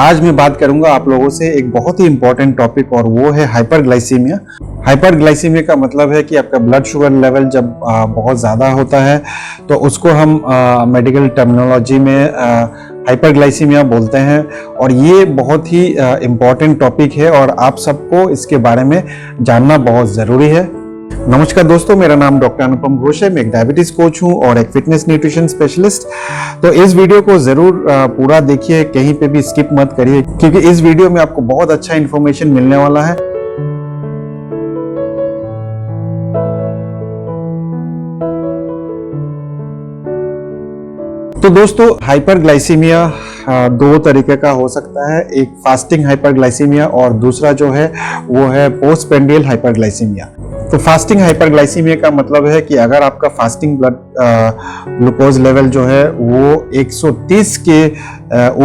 आज मैं बात करूंगा आप लोगों से एक बहुत ही इंपॉर्टेंट टॉपिक और वो है हाइपरग्लाइसीमिया। हाइपरग्लाइसीमिया का मतलब है कि आपका ब्लड शुगर लेवल जब बहुत ज़्यादा होता है तो उसको हम मेडिकल टर्मिनोलॉजी में हाइपरग्लाइसीमिया बोलते हैं। और ये बहुत ही इम्पॉर्टेंट टॉपिक है और आप सबको इसके बारे में जानना बहुत ज़रूरी है। नमस्कार दोस्तों, मेरा नाम डॉक्टर अनुपम घोष है। मैं एक डायबिटीज कोच हूं और एक फिटनेस न्यूट्रिशन स्पेशलिस्ट। तो इस वीडियो को जरूर पूरा देखिए, कहीं पे भी स्किप मत करिए, क्योंकि इस वीडियो में आपको बहुत अच्छा इंफॉर्मेशन मिलने वाला है। तो दोस्तों, हाइपरग्लाइसीमिया दो तरीके का हो सकता है। एक फास्टिंग हाइपरग्लाइसीमिया और दूसरा जो है वो है पोस्ट पेंडियल हाइपरग्लाइसीमिया। तो फास्टिंग हाइपरग्लाइसीमिया का मतलब है कि अगर आपका फास्टिंग ब्लड ग्लूकोज लेवल जो है वो 130 के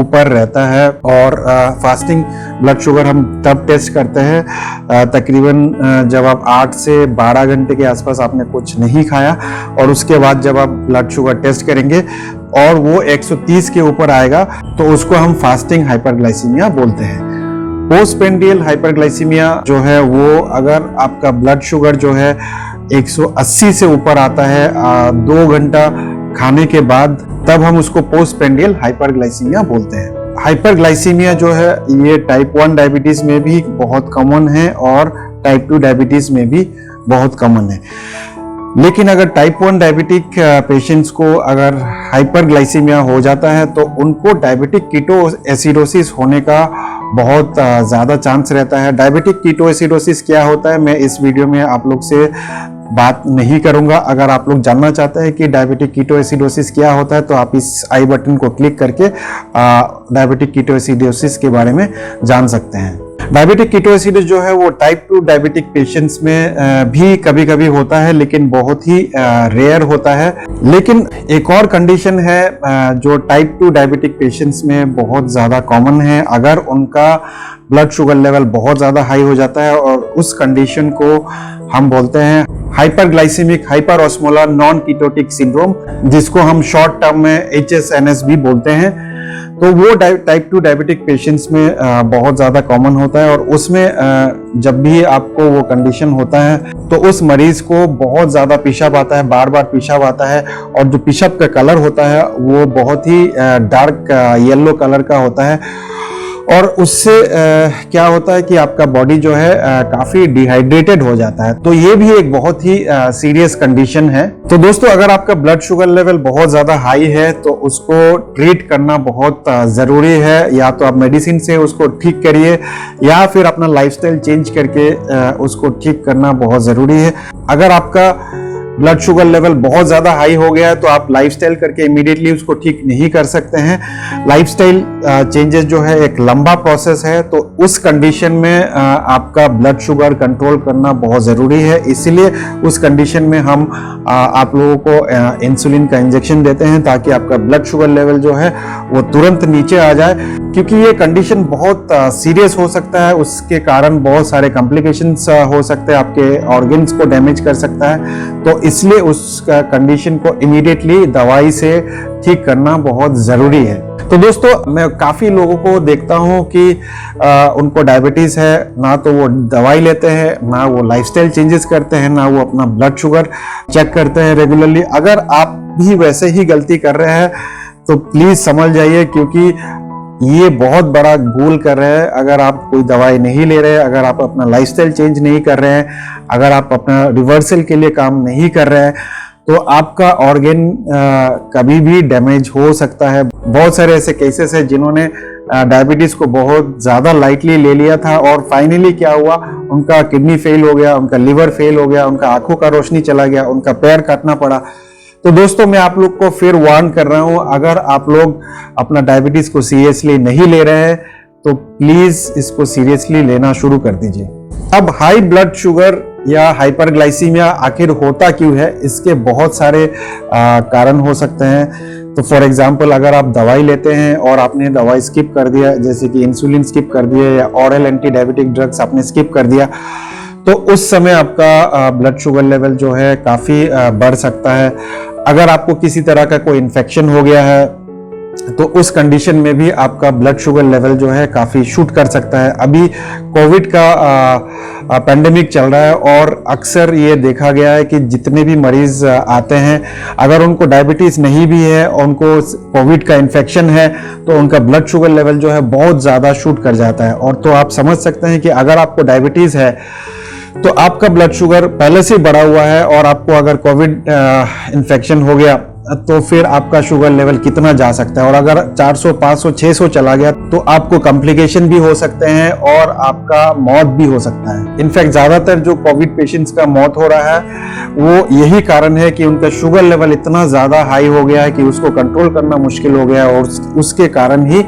ऊपर रहता है, और फास्टिंग ब्लड शुगर हम तब टेस्ट करते हैं तकरीबन जब आप 8 से 12 घंटे के आसपास आपने कुछ नहीं खाया, और उसके बाद जब आप ब्लड शुगर टेस्ट करेंगे और वो 130 के ऊपर आएगा तो उसको हम फास्टिंग हाइपरग्लाइसीमिया बोलते हैं। पोस्ट पेंडियल हाइपरग्लाइसीमिया जो है वो अगर आपका ब्लड शुगर जो है 180 से ऊपर आता है 2 घंटा खाने के बाद, तब हम उसको पोस्ट पेंडियल हाइपरग्लाइसीमिया बोलते हैं। हाइपरग्लाइसीमिया जो है ये टाइप 1 डायबिटीज में भी बहुत कॉमन है और टाइप 2 डायबिटीज में भी बहुत कॉमन है। लेकिन अगर टाइप 1 डायबिटिक पेशेंट्स को अगर हाइपरग्लाइसीमिया हो जाता है तो उनको डायबिटिक कीटोएसिडोसिस होने का बहुत ज़्यादा चांस रहता है। डायबिटिक कीटोएसिडोसिस क्या होता है, मैं इस वीडियो में आप लोग से बात नहीं करूंगा। अगर आप लोग जानना चाहते हैं कि डायबिटिक कीटोएसिडोसिस क्या होता है तो आप इस आई बटन को क्लिक करके डायबिटिक कीटोएसिडोसिस के बारे में जान सकते हैं। डायबिटिक कीटोएसिडोसिस जो है वो टाइप 2 डायबिटिक पेशेंट्स में भी कभी कभी होता है, लेकिन बहुत ही रेयर होता है। लेकिन एक और कंडीशन है जो टाइप 2 डायबिटिक पेशेंट्स में बहुत ज़्यादा कॉमन है। अगर उनका ब्लड शुगर लेवल बहुत ज़्यादा हाई हो जाता है और उस कंडीशन को हम बोलते हैं हाइपरग्लाइसीमिक हाइपरऑस्मोलर नॉन कीटोटिक सिंड्रोम, जिसको हम शॉर्ट टर्म में HSNS भी बोलते हैं। तो वो टाइप 2 डायबिटिक पेशेंट्स में बहुत ज़्यादा कॉमन होता है, और उसमें जब भी आपको वो कंडीशन होता है तो उस मरीज को बहुत ज़्यादा पेशाब आता है, बार बार पेशाब आता है, और जो पेशाब का कलर होता है वो बहुत ही डार्क येलो कलर का होता है। और उससे क्या होता है कि आपका बॉडी जो है काफी डिहाइड्रेटेड हो जाता है। तो ये भी एक बहुत ही सीरियस कंडीशन है। तो दोस्तों, अगर आपका ब्लड शुगर लेवल बहुत ज्यादा हाई है तो उसको ट्रीट करना बहुत जरूरी है। या तो आप मेडिसिन से उसको ठीक करिए या फिर अपना लाइफस्टाइल चेंज करके उसको ठीक करना बहुत जरूरी है। अगर आपका ब्लड शुगर लेवल बहुत ज्यादा हाई हो गया है तो आप लाइफस्टाइल करके इमीडिएटली उसको ठीक नहीं कर सकते हैं। लाइफस्टाइल चेंजेस जो है एक लंबा प्रोसेस है, तो उस कंडीशन में आपका ब्लड शुगर कंट्रोल करना बहुत जरूरी है। इसीलिए उस कंडीशन में हम आप लोगों को इंसुलिन का इंजेक्शन देते हैं ताकि आपका ब्लड शुगर लेवल जो है वो तुरंत नीचे आ जाए, क्योंकि ये कंडीशन बहुत सीरियस हो सकता है। उसके कारण बहुत सारे कॉम्प्लिकेशंस हो सकते हैं, आपके ऑर्गन्स को डैमेज कर सकता है। तो इसलिए उस कंडीशन को इमीडिएटली दवाई से ठीक करना बहुत जरूरी है। तो दोस्तों, मैं काफी लोगों को देखता हूं कि उनको डायबिटीज है, ना तो वो दवाई लेते हैं, ना वो लाइफस्टाइल चेंजेस करते हैं, ना वो अपना ब्लड शुगर चेक करते हैं रेगुलरली। अगर आप भी वैसे ही गलती कर रहे हैं तो प्लीज समझ जाइए, क्योंकि ये बहुत बड़ा भूल कर रहे हैं। अगर आप कोई दवाई नहीं ले रहे, अगर आप अपना लाइफस्टाइल चेंज नहीं कर रहे हैं, अगर आप अपना रिवर्सल के लिए काम नहीं कर रहे हैं, तो आपका ऑर्गन कभी भी डैमेज हो सकता है। बहुत सारे ऐसे केसेस हैं जिन्होंने डायबिटीज को बहुत ज्यादा लाइटली ले लिया था और फाइनली क्या हुआ, उनका किडनी फेल हो गया, उनका लिवर फेल हो गया, उनका आंखों का रोशनी चला गया, उनका पैर काटना पड़ा। तो दोस्तों, मैं आप लोग को फिर वार्न कर रहा हूं, अगर आप लोग अपना डायबिटीज को सीरियसली नहीं ले रहे हैं तो प्लीज इसको सीरियसली लेना शुरू कर दीजिए। अब हाई ब्लड शुगर या हाइपरग्लाइसीमिया आखिर होता क्यों है, इसके बहुत सारे कारण हो सकते हैं। तो फॉर एग्जांपल, अगर आप दवाई लेते हैं और आपने दवाई स्किप कर दिया, जैसे कि इंसुलिन स्किप कर दिया या ऑरल एंटी डायबिटिक ड्रग्स आपने स्किप कर दिया, तो उस समय आपका ब्लड शुगर लेवल जो है काफी बढ़ सकता है। अगर आपको किसी तरह का कोई इन्फेक्शन हो गया है तो उस कंडीशन में भी आपका ब्लड शुगर लेवल जो है काफ़ी शूट कर सकता है। अभी कोविड का पेंडेमिक चल रहा है और अक्सर ये देखा गया है कि जितने भी मरीज आते हैं, अगर उनको डायबिटीज़ नहीं भी है और उनको कोविड का इन्फेक्शन है तो उनका ब्लड शुगर लेवल जो है बहुत ज़्यादा शूट कर जाता है। और तो आप समझ सकते हैं कि अगर आपको डायबिटीज़ है तो आपका ब्लड शुगर पहले से बढ़ा हुआ है और आपको अगर कोविड इन्फेक्शन हो गया तो फिर आपका शुगर लेवल कितना जा सकता है। और अगर 400, 500, 600 चला गया तो आपको कॉम्प्लिकेशन भी हो सकते हैं और आपका मौत भी हो सकता है। इनफैक्ट ज्यादातर जो कोविड पेशेंट्स का मौत हो रहा है वो यही कारण है कि उनका शुगर लेवल इतना ज्यादा हाई हो गया है कि उसको कंट्रोल करना मुश्किल हो गया है और उसके कारण ही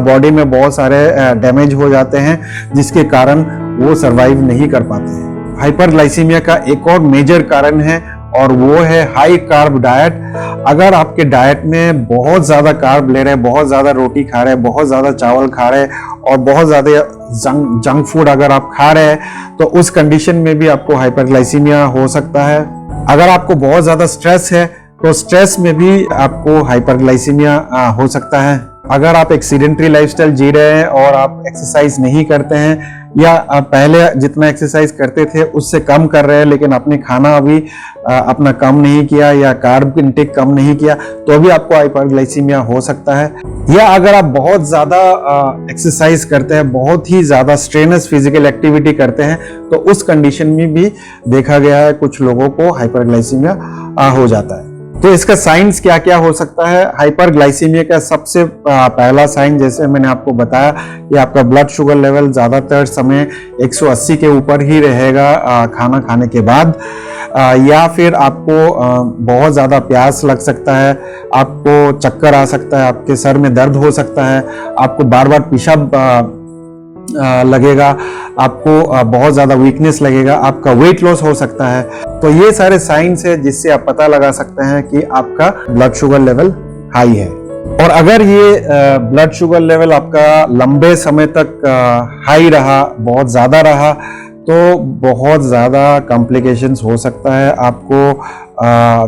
बॉडी में बहुत सारे डैमेज हो जाते हैं, जिसके कारण वो सरवाइव नहीं कर पाते हैं। हाइपरग्लाइसीमिया का एक और मेजर कारण है और वो है हाई कार्ब डाइट। अगर आपके डाइट में बहुत ज्यादा कार्ब ले रहे हैं, बहुत ज्यादा रोटी खा रहे हैं, बहुत ज्यादा चावल खा रहे हैं और बहुत ज्यादा जंक फूड अगर आप खा रहे हैं तो उस कंडीशन में भी आपको हाइपरग्लाइसीमिया हो सकता है। अगर आपको बहुत ज्यादा स्ट्रेस है तो स्ट्रेस में भी आपको हाइपरग्लाइसीमिया हो सकता है। अगर आप एक सीडेंटरी लाइफस्टाइल जी रहे हैं और आप एक्सरसाइज नहीं करते हैं या पहले जितना एक्सरसाइज करते थे उससे कम कर रहे हैं लेकिन आपने खाना अभी अपना कम नहीं किया या कार्ब इंटेक कम नहीं किया तो भी आपको हाइपरग्लाइसीमिया हो सकता है। या अगर आप बहुत ज्यादा एक्सरसाइज करते हैं, बहुत ही ज्यादा स्ट्रेनस फिजिकल एक्टिविटी करते हैं तो उस कंडीशन में भी देखा गया है कुछ लोगों को हाइपरग्लाइसीमिया हो जाता है। तो इसका साइंस क्या क्या हो सकता है? हाइपरग्लाइसीमिया का सबसे पहला साइन, जैसे मैंने आपको बताया कि आपका ब्लड शुगर लेवल ज्यादातर समय 180 के ऊपर ही रहेगा खाना खाने के बाद, या फिर आपको बहुत ज्यादा प्यास लग सकता है, आपको चक्कर आ सकता है, आपके सर में दर्द हो सकता है, आपको बार बार पेशाब लगेगा, आपको बहुत ज्यादा वीकनेस लगेगा, आपका वेट लॉस हो सकता है। तो ये सारे साइंस है जिससे आप पता लगा सकते हैं कि आपका ब्लड शुगर लेवल हाई है। और अगर ये ब्लड शुगर लेवल आपका लंबे समय तक हाई रहा, बहुत ज्यादा रहा, तो बहुत ज़्यादा कॉम्प्लिकेशंस हो सकता है। आपको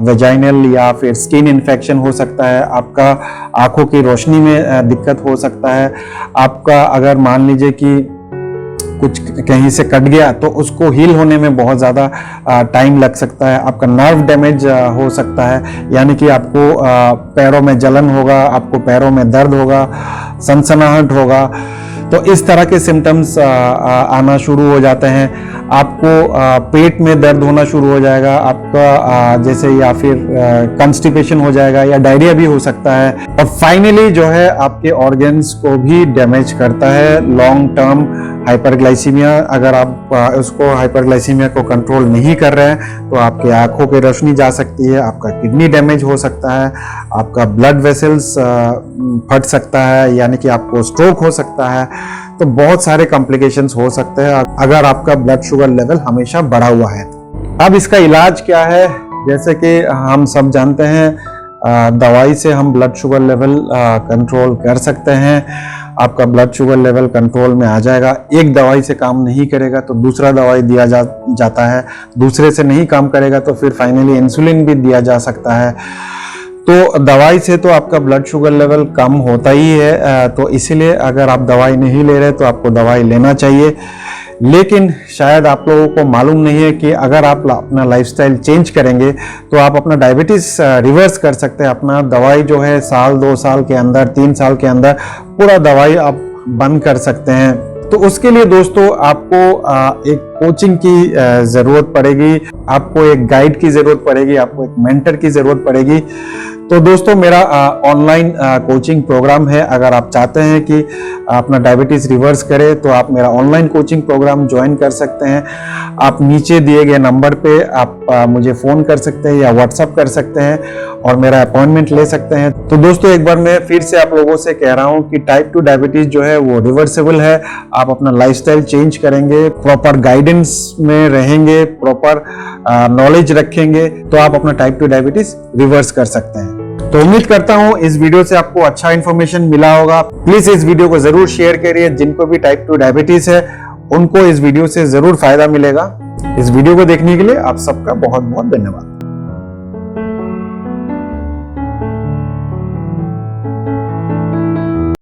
वेजाइनल या फिर स्किन इन्फेक्शन हो सकता है, आपका आंखों की रोशनी में दिक्कत हो सकता है, आपका अगर मान लीजिए कि कुछ कहीं से कट गया तो उसको हील होने में बहुत ज़्यादा टाइम लग सकता है, आपका नर्व डैमेज हो सकता है, यानी कि आपको पैरों में जलन होगा, आपको पैरों में दर्द होगा, सनसनाहट होगा। तो इस तरह के सिम्टम्स आना शुरू हो जाते हैं। आपको पेट में दर्द होना शुरू हो जाएगा, आपका जैसे या फिर कॉन्स्टिपेशन हो जाएगा या डायरिया भी हो सकता है। और फाइनली जो है आपके ऑर्गन्स को भी डैमेज करता है लॉन्ग टर्म हाइपरग्लाइसीमिया। अगर आप उसको हाइपरग्लाइसीमिया को कंट्रोल नहीं कर रहे हैं तो आपके आंखों की रोशनी जा सकती है, आपका किडनी डैमेज हो सकता है, आपका ब्लड वेसल्स फट सकता है, यानी कि आपको स्ट्रोक हो सकता है। तो बहुत सारे कॉम्प्लिकेशंस हो सकते हैं अगर आपका ब्लड शुगर लेवल हमेशा बढ़ा हुआ है। अब इसका इलाज क्या है? जैसे कि हम सब जानते हैं दवाई से हम ब्लड शुगर लेवल कंट्रोल कर सकते हैं। आपका ब्लड शुगर लेवल कंट्रोल में आ जाएगा। एक दवाई से काम नहीं करेगा तो दूसरा दवाई दिया जाता है, दूसरे से नहीं काम करेगा तो फिर फाइनली इंसुलिन भी दिया जा सकता है। तो दवाई से तो आपका ब्लड शुगर लेवल कम होता ही है, तो इसीलिए अगर आप दवाई नहीं ले रहे तो आपको दवाई लेना चाहिए। लेकिन शायद आप लोगों को मालूम नहीं है कि अगर आप अपना लाइफस्टाइल चेंज करेंगे तो आप अपना डायबिटीज रिवर्स कर सकते हैं। अपना दवाई जो है साल 2 साल के अंदर, 3 साल के अंदर पूरा दवाई आप बंद कर सकते हैं। तो उसके लिए दोस्तों आपको एक कोचिंग की जरूरत पड़ेगी, आपको एक गाइड की जरूरत पड़ेगी, आपको एक मेंटर की जरूरत पड़ेगी। तो दोस्तों मेरा ऑनलाइन कोचिंग प्रोग्राम है। अगर आप चाहते हैं कि अपना डायबिटीज रिवर्स करें तो आप मेरा ऑनलाइन कोचिंग प्रोग्राम ज्वाइन कर सकते हैं। आप नीचे दिए गए नंबर पे आप मुझे फ़ोन कर सकते हैं या व्हाट्सअप कर सकते हैं और मेरा अपॉइंटमेंट ले सकते हैं। तो दोस्तों एक बार मैं फिर से आप लोगों से कह रहा हूँ कि टाइप 2 डायबिटीज जो है वो रिवर्सेबल है। आप अपना लाइफस्टाइल चेंज करेंगे, प्रॉपर गाइडेंस में रहेंगे, प्रॉपर नॉलेज रखेंगे तो आप अपना टाइप 2 डायबिटीज रिवर्स कर सकते हैं। तो उम्मीद करता हूं इस वीडियो से आपको अच्छा इन्फॉर्मेशन मिला होगा। प्लीज इस वीडियो को जरूर शेयर करिए। जिनको भी टाइप 2 डायबिटीज है उनको इस वीडियो से जरूर फायदा मिलेगा। इस वीडियो को देखने के लिए आप सबका बहुत बहुत धन्यवाद।